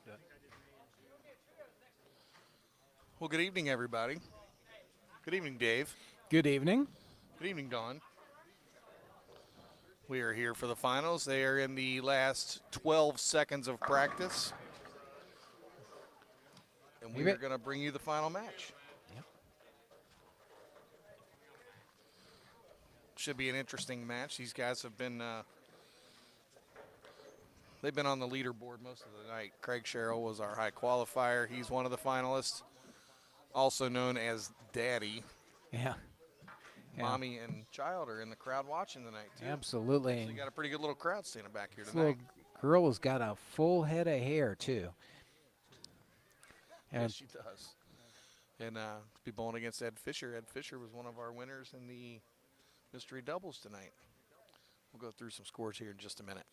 Let's do it. Well, good evening, everybody. Good evening, Dave. Good evening. Good evening, Dawn. We are here for the finals. They are in the last 12 seconds of practice, and we Maybe. are going to bring you the final match. Yep. Should be an interesting match. These guys have been they've been on the leaderboard most of the night. Craig Sherrill was our high qualifier. He's one of the finalists, also known as Daddy. Yeah. Yeah. Mommy and child are in the crowd watching tonight too. Absolutely. So you got a pretty good little crowd standing back here This tonight. little girl has got a full head of hair too. Yes, And she does. And be bowling against Ed Fisher. Ed Fisher was one of our winners in the mystery doubles tonight. We'll go through some scores here in just a minute.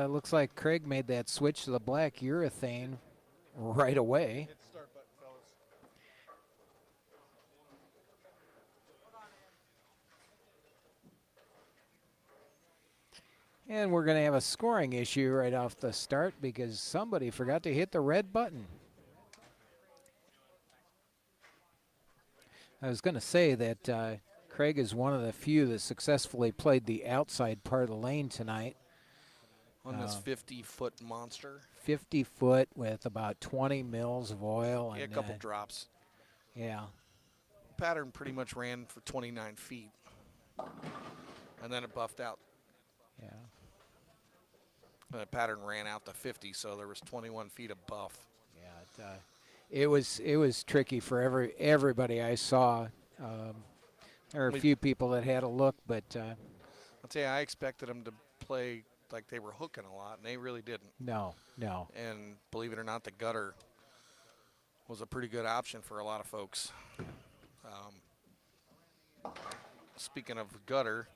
looks like Craig made that switch to the black urethane right away. Hit the start button, fellas. And we're going to have a scoring issue right off the start because somebody forgot to hit the red button. I was going to say that Craig is one of the few that successfully played the outside part of the lane tonight. On this 50-foot monster. 50 foot with about 20 mils of oil. Yeah, a And, couple drops. Yeah. Pattern pretty much ran for 29 feet. And then it buffed out. Yeah. The pattern ran out to 50, so there was 21 feet of buff. Yeah. It was tricky for everybody I saw. There are a few people that had a look, but I'll tell you, I expected them to play like they were hooking a lot, and they really didn't. no. And believe it or not, the gutter was a pretty good option for a lot of folks. Speaking of gutter,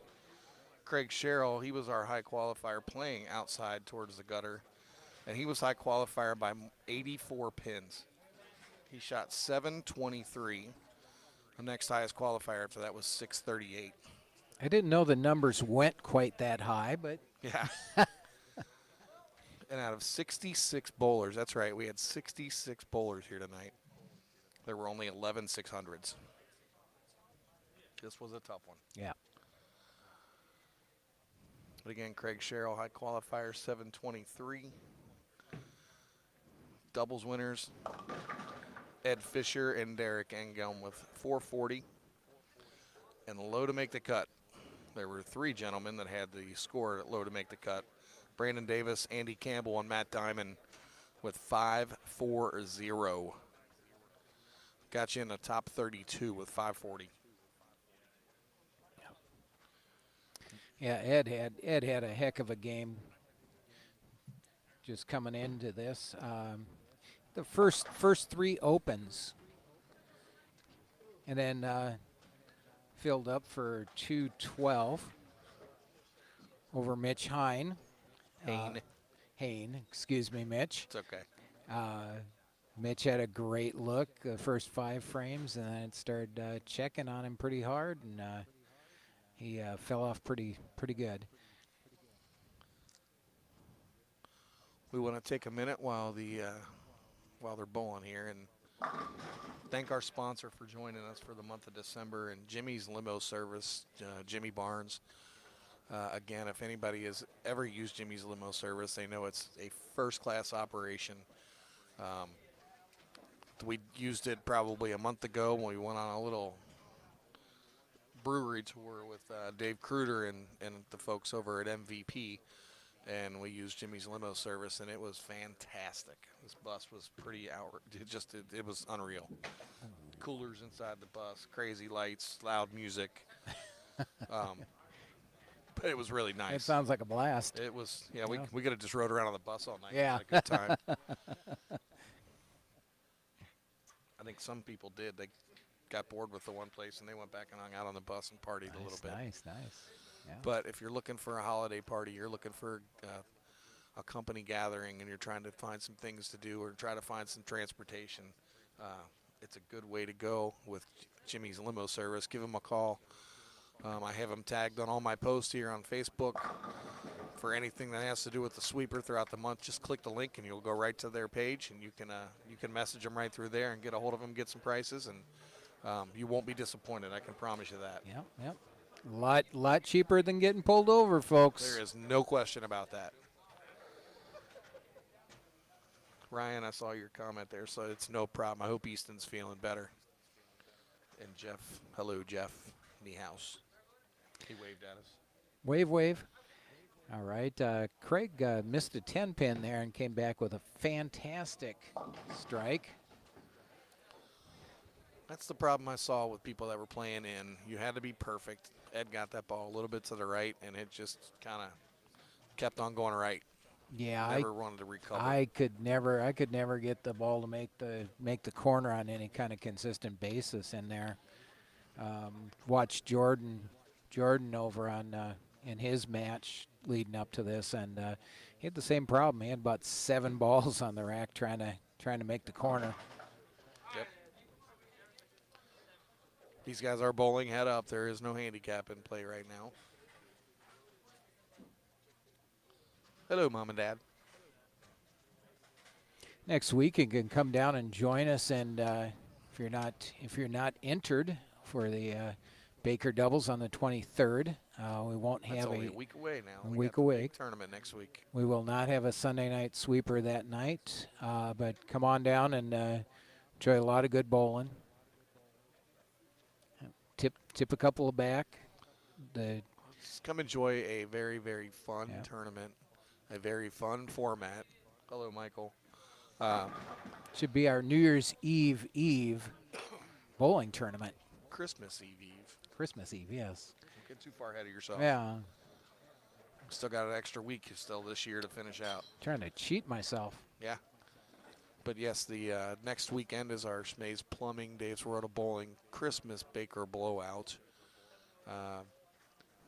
Craig Sherrill, he was our high qualifier playing outside towards the gutter, and he was high qualifier by 84 pins. He shot 723. The next highest qualifier after that was 638. I didn't know the numbers went quite that high, but Yeah. And out of 66 bowlers, that's right, we had 66 bowlers here tonight. There were only 11 600s. This was a tough one. yeah. But again, Craig Sherrill, high qualifier, 723. Doubles winners, Ed Fisher and Derek Engelm with 440. And low to make the cut. There were three gentlemen that had the score at low to make the cut. Brandon Davis, Andy Campbell, and Matt Diamond with 540. Got you in the top 32 with 540. Yeah, Ed had a heck of a game just coming into this. The first three opens, and then filled up for 212 over Mitch Hine. Hain, excuse me, Mitch. It's okay. Mitch had a great look the first 5 frames, and then it started checking on him pretty hard, and he fell off pretty good. We want to take a minute while they're bowling here and thank our sponsor for joining us for the month of December and Jimmy's Limo Service, Jimmy Barnes. Again, if anybody has ever used Jimmy's Limo Service, they know it's a first-class operation. We used it probably a month ago when we went on a little brewery tour with Dave Kruder and the folks over at MVP, and we used Jimmy's Limo Service, and it was fantastic. This bus was pretty it was unreal. Coolers inside the bus, crazy lights, loud music. But it was really It nice. sounds like a blast. It was, yeah, we could have just rode around on the bus all night. Yeah. And had a good time. I think some people did. They got bored with the one place and they went back and hung out on the bus and partied a little bit. Nice. Yeah. But if you're looking for a holiday party, you're looking for a company gathering, and you're trying to find some things to do or try to find some transportation, it's a good way to go with Jimmy's Limo Service. Give them a call. I have them tagged on all my posts here on Facebook. For anything that has to do with the sweeper throughout the month, just click the link and you'll go right to their page, and you can message them right through there and get a hold of them, get some prices, and you won't be disappointed. I can promise you that. Yep, yep. Lot cheaper than getting pulled over, folks. There is no question about that. Ryan, I saw your comment there, so it's no problem. I hope Easton's feeling better. And Jeff, hello, Jeff Niehaus. He waved at us. Wave, wave. All right. Craig missed a 10-pin there and came back with a fantastic strike. That's the problem I saw with people that were playing in. You had to be perfect. Ed got that ball a little bit to the right, and it just kind of kept on going right. Yeah, Never wanted to recover. I could never get the ball to make the corner on any kind of consistent basis in there. Watched Jordan over on in his match leading up to this, and he had the same problem. He had about 7 balls on the rack trying to make the corner. Yep. These guys are bowling head up. There is no handicap in play right now. Hello, Mom and Dad. Next week you can come down and join us, and if you're not entered for the Baker Doubles on the 23rd, we won't That's have only a week away now. A week away. Big tournament next week. We will not have a Sunday night sweeper that night, but come on down and enjoy a lot of good bowling. Tip a couple of back. Just come enjoy a very, very fun Yeah. tournament, a very fun format. Hello, Michael. Should be our New Year's Eve bowling tournament. Christmas Eve. Christmas Eve, yes. Don't get too far ahead of yourself. Yeah, Still got an extra week still this year to finish out. trying to cheat myself. Yeah. But yes, the next weekend is our Schmays Plumbing, Dave's Rota Bowling Christmas Baker Blowout.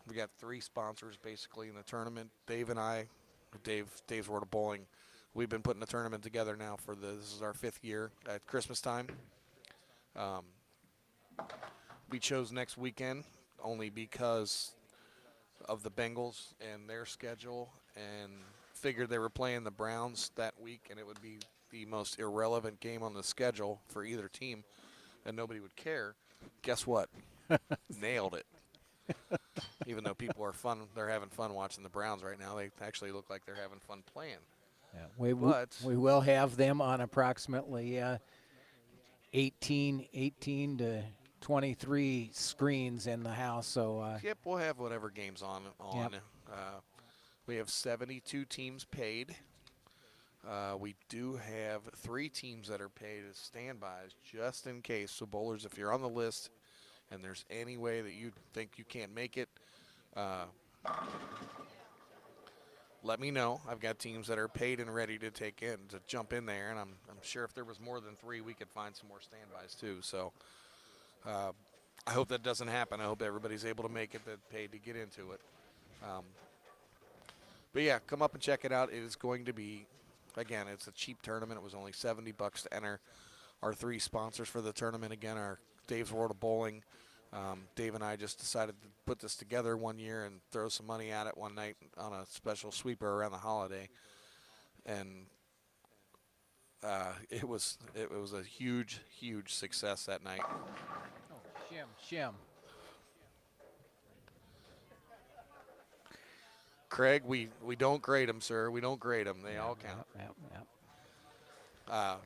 We got 3 sponsors basically in the tournament. Dave and I, Dave's Rota Bowling, we've been putting the tournament together now this is our 5th year at Christmas time. We chose next weekend only because of the Bengals and their schedule, and figured they were playing the Browns that week, and it would be the most irrelevant game on the schedule for either team, and nobody would care. Guess what? Nailed it. Even though people are they're having fun watching the Browns right now. They actually look like they're having fun playing. Yeah, we will have them on approximately 18 to 23 screens in the house. So Yep, we'll have whatever games on. Yep. We have 72 teams paid. We do have 3 teams that are paid as standbys just in case. So bowlers, if you're on the list and there's any way that you think you can't make it, let me know. I've got teams that are paid and ready to jump in there, and I'm sure if there was more than 3, we could find some more standbys too. So I hope that doesn't happen. I hope everybody's able to make it that paid to get into it. But yeah, come up and check it out. It is going to be, again, it's a cheap tournament. It was only $70 to enter. Our 3 sponsors for the tournament, again, are Dave's World of Bowling. Dave and I just decided to put this together one year and throw some money at it one night on a special sweeper around the holiday. And it was a huge, huge success that night. oh, shim. Craig, we don't grade them, sir. We don't grade them. They all count. Yep. Do you want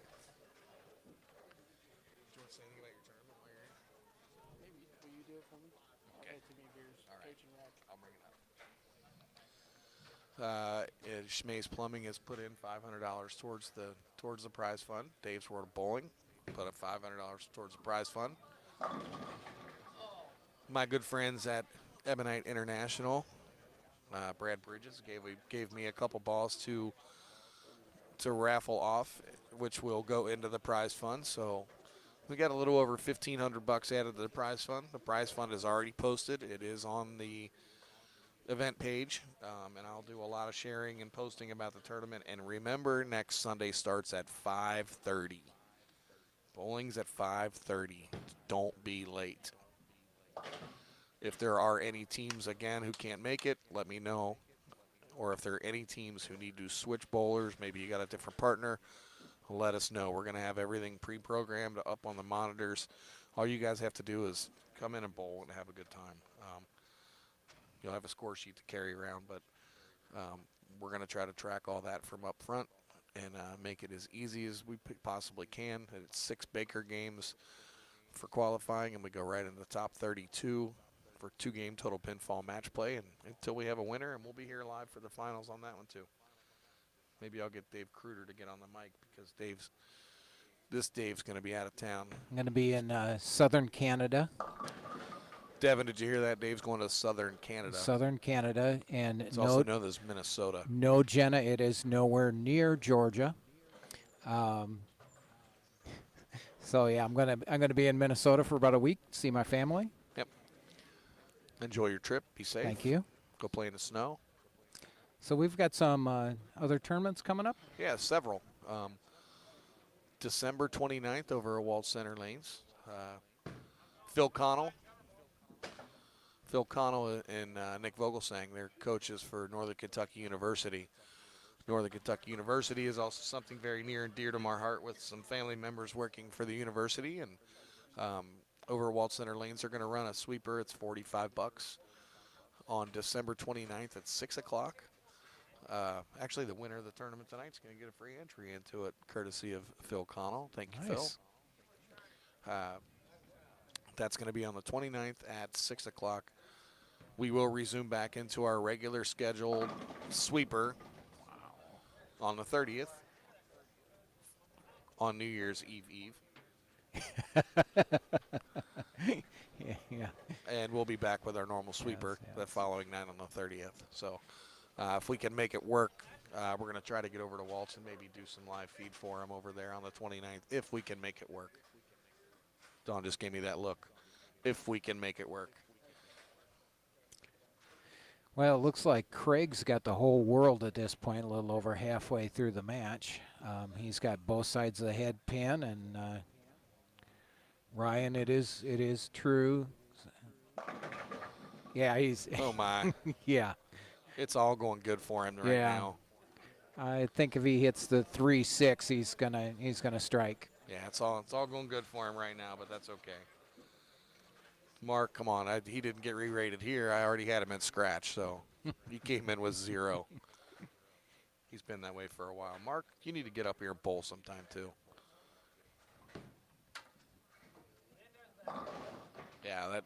to say anything about your tournament while you're here? Maybe. Will you do it for me? Okay. Too many beers. All right. Coaching rack. I'll bring it up. Schmays Plumbing has put in $500 towards the prize fund. Dave's World of Bowling put up $500 towards the prize fund. My good friends at Ebonite International, Brad Bridges gave me a couple balls to raffle off, which will go into the prize fund. So we got a little over $1,500 added to the prize fund. The prize fund is already posted. It is on the event page, and I'll do a lot of sharing and posting about the tournament. And remember, next Sunday starts at 5:30. Bowling's at 5:30. Don't be late. If there are any teams, again, who can't make it, let me know. Or if there are any teams who need to switch bowlers, maybe you got a different partner, let us know. We're going to have everything pre-programmed up on the monitors. All you guys have to do is come in and bowl and have a good time. You'll have a score sheet to carry around, but we're going to try to track all that from up front and make it as easy as we possibly can. And it's 6 Baker games for qualifying, and we go right into the top 32 for 2-game total pinfall match play, and until we have a winner, and we'll be here live for the finals on that one too. Maybe I'll get Dave Kruder to get on the mic because Dave's going to be out of town. I'm going to be in southern Canada. Devin, did you hear that? Dave's going to southern Canada. Southern Canada, and It's also known as Minnesota. No, Jenna, it is nowhere near Georgia. So yeah, I'm gonna be in Minnesota for about a week, see my family. Yep. Enjoy your trip. Be safe. Thank you. Go play in the snow. So we've got some other tournaments coming up. Yeah, several. December 29th over at Walt Center Lanes. Phil Connell and Nick Vogelsang, they're coaches for Northern Kentucky University. Northern Kentucky University is also something very near and dear to my heart with some family members working for the university. And over at Walt Center Lanes, they're going to run a sweeper. It's $45 on December 29th at 6 o'clock. Actually, the winner of the tournament tonight is going to get a free entry into it, courtesy of Phil Connell. Thank you, Nice. Phil. That's going to be on the 29th at 6 o'clock. We will resume back into our regular scheduled sweeper on the 30th on New Year's Eve. Yeah. And we'll be back with our normal sweeper Yes. the following night on the 30th. So if we can make it work, we're going to try to get over to Waltz and maybe do some live feed for them over there on the 29th if we can make it work. Dawn just gave me that look. If we can make it work. Well, it looks like Craig's got the whole world at this point, a little over halfway through the match. He's got both sides of the head pin, and Ryan, it is true. Yeah, he's Oh, my. yeah. It's all going good for him right Yeah. now. I think if he hits the 3-6, he's gonna strike. Yeah, it's all going good for him right now, but that's okay. Mark, come on. He didn't get re-rated here. I already had him at scratch, so he came in with 0. He's been that way for a while. Mark, you need to get up here and bowl sometime too. Yeah,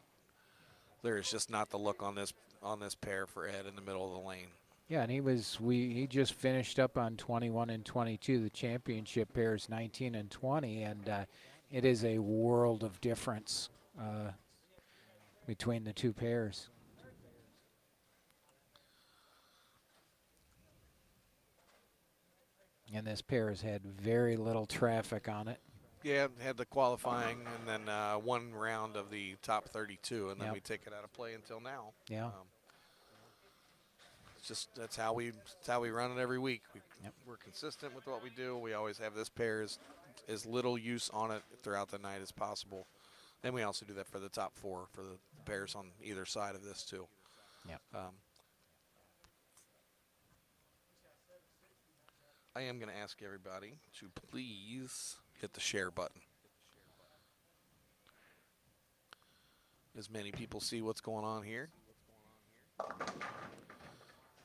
there's just not the look on this pair for Ed in the middle of the lane. Yeah, and he just finished up on 21 and 22. The championship pairs 19 and 20, and it is a world of difference between the two pairs. And this pair has had very little traffic on it. Yeah, had the qualifying and then one round of the top 32, and then Yep. we take it out of play until now. Yeah. It's just that's how we run it every week. Yep. We're consistent with what we do. We always have this pair as little use on it throughout the night as possible. Then we also do that for the top 4 for the pairs on either side of this too. Yep. I am going to ask everybody to please hit the share button. As many people see what's going on here,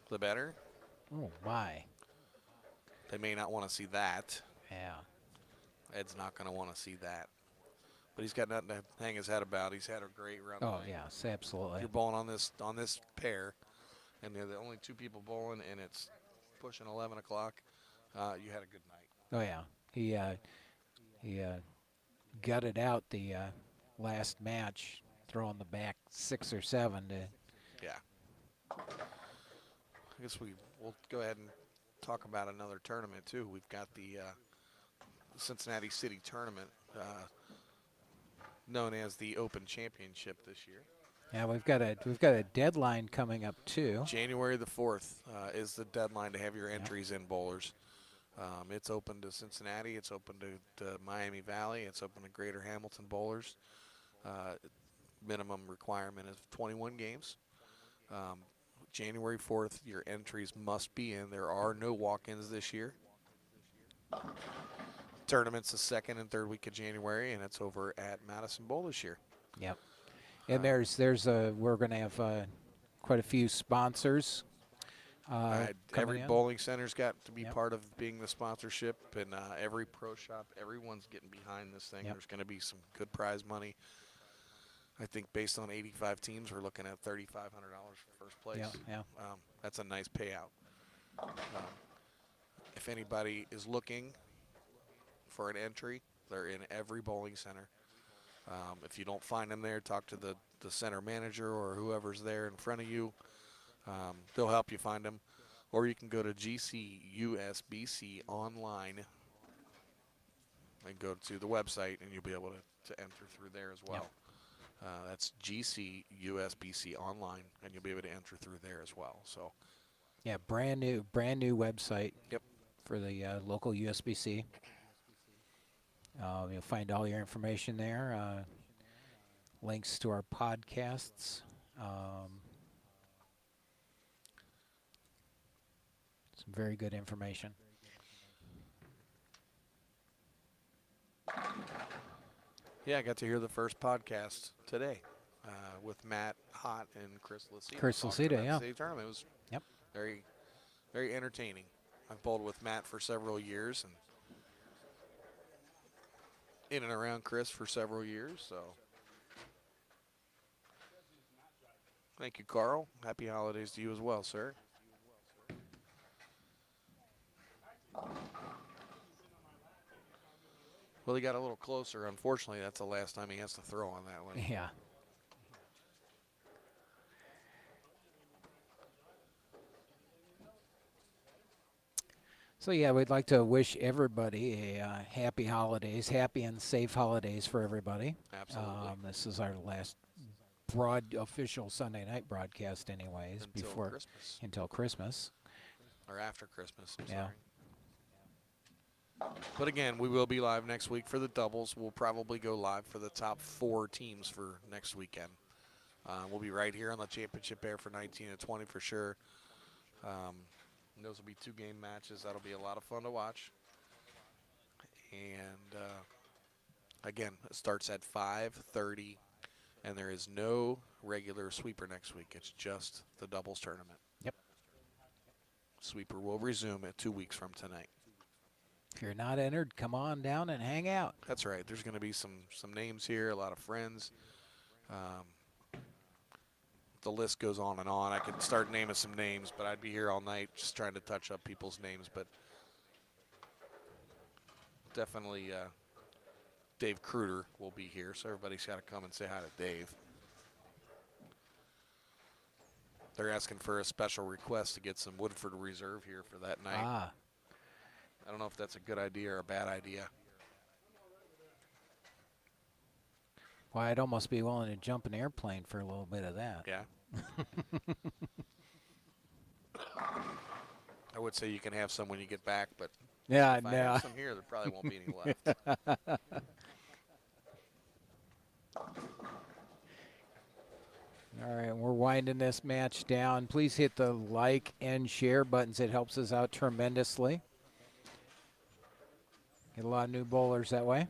the better. Oh my. They may not want to see that. Yeah. Ed's not going to want to see that. But he's got nothing to hang his head about. He's had a great run. Oh tonight. yes, absolutely. You're bowling on this pair, and they're the only 2 people bowling, and it's pushing 11 o'clock. You had a good night. Oh yeah. He gutted out the last match, throwing the back 6 or 7 to. Yeah. I guess we'll go ahead and talk about another tournament too. We've got the Cincinnati City Tournament, known as the Open Championship this year. Yeah, we've got a deadline coming up too. January the 4th is the deadline to have your entries in, bowlers. It's open to Cincinnati. It's open to Miami Valley. It's open to Greater Hamilton bowlers. minimum requirement is 21 games. January 4th, your entries must be in. There are no walk-ins this year. Tournament's the second and third week of January, and it's over at Madison Bowl this year. Yep. And we're going to have quite a few sponsors. Every coming in. bowling center's got to be Yep. part of being the sponsorship, and every pro shop, everyone's getting behind this thing. Yep. There's going to be some good prize money. I think based on 85 teams, we're looking at $3,500 for first place. Yeah. That's a nice payout. If anybody is looking for an entry, they're in every bowling center. If you don't find them there, talk to the center manager or whoever's there in front of you. They'll help you find them. Or you can go to GCUSBC online and go to the website, and you'll be able to enter through there as well. That's GCUSBC online, and you'll be able to enter through there as well. So, Yeah, brand new website. Yep. For the local USBC. You'll find all your information there. Links to our podcasts. Some very good information. yeah, I got to hear the first podcast today with Matt Hott and Chris Lacita. Chris talking Lacita, about yeah. the state tournament. It was Yep. very, very entertaining. I've bowled with Matt for several years and in and around Chris for several years. So, thank you, Carl. Happy holidays to you as well, sir. Well, he got a little closer. Unfortunately, that's the last time he has to throw on that one. Yeah. So yeah, we'd like to wish everybody a happy holidays, happy and safe holidays for everybody. Absolutely. This is our last official Sunday night broadcast, anyways, Until Christmas. until Christmas. Or after Christmas, I'm Yeah. sorry. But again, we will be live next week for the doubles. We'll probably go live for the top 4 teams for next weekend. We'll be right here on the championship air for 19 and 20 for sure. Those will be 2-game matches. That'll be a lot of fun to watch. And again, it starts at 5:30, and there is no regular sweeper next week. It's just the doubles tournament. Yep. Sweeper will resume at 2 weeks from tonight. If you're not entered, come on down and hang out. That's right. There's going to be some names here, a lot of friends. The list goes on and on. I could start naming some names, but I'd be here all night just trying to touch up people's names. But definitely Dave Kruder will be here, so everybody's got to come and say hi to Dave. They're asking for a special request to get some Woodford Reserve here for that night. Ah, I don't know if that's a good idea or a bad idea. well, I'd almost be willing to jump an airplane for a little bit of that. Yeah. I would say you can have some when you get back, but Yeah, if I have some here, there probably won't be any left. All right, we're winding this match down. Please hit the like and share buttons. It helps us out tremendously. Get a lot of new bowlers that way.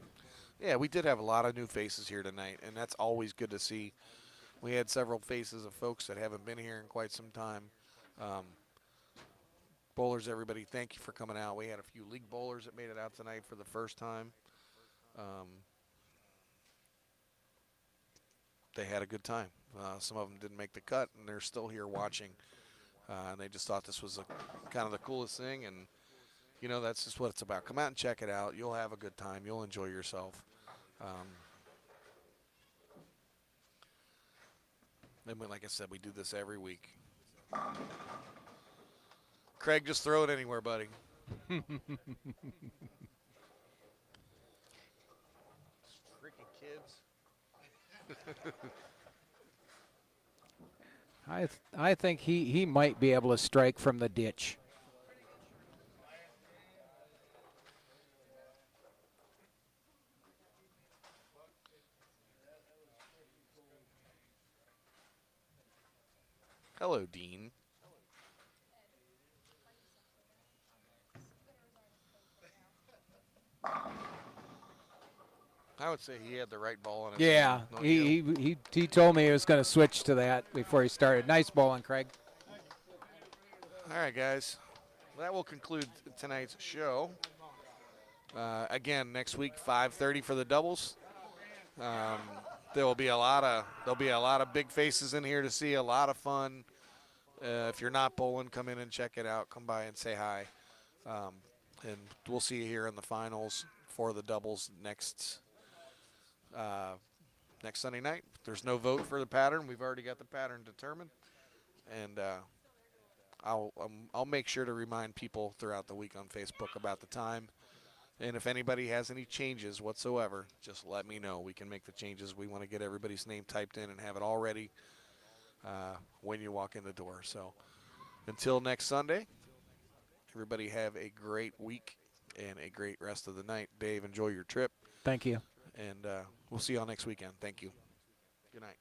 Yeah, we did have a lot of new faces here tonight, and that's always good to see. We had several faces of folks that haven't been here in quite some time. Bowlers, everybody, thank you for coming out. We had a few league bowlers that made it out tonight for the first time. They had a good time. Some of them didn't make the cut, and they're still here watching. And they just thought this was kind of the coolest thing, and you know, that's just what it's about. Come out and check it out. You'll have a good time. You'll enjoy yourself. And like I said, we do this every week. Craig, just throw it anywhere, buddy. Freaking kids. I think he might be able to strike from the ditch. Hello, Dean. I would say he had the right ball in his Yeah, hand, don't you? he told me he was going to switch to that before he started. Nice bowling, Craig. All right, guys. That will conclude tonight's show. Again, next week, 5:30 for the doubles. There'll be a lot of big faces in here to see. A lot of fun. If you're not bowling, come in and check it out. Come by and say hi. And we'll see you here in the finals for the doubles next Sunday night. There's no vote for the pattern. We've already got the pattern determined, and I'll make sure to remind people throughout the week on Facebook about the time. And if anybody has any changes whatsoever, just let me know. We can make the changes. We want to get everybody's name typed in and have it all ready when you walk in the door. So until next Sunday, everybody have a great week and a great rest of the night. Dave, enjoy your trip. Thank you. And we'll see y'all next weekend. Thank you. Good night.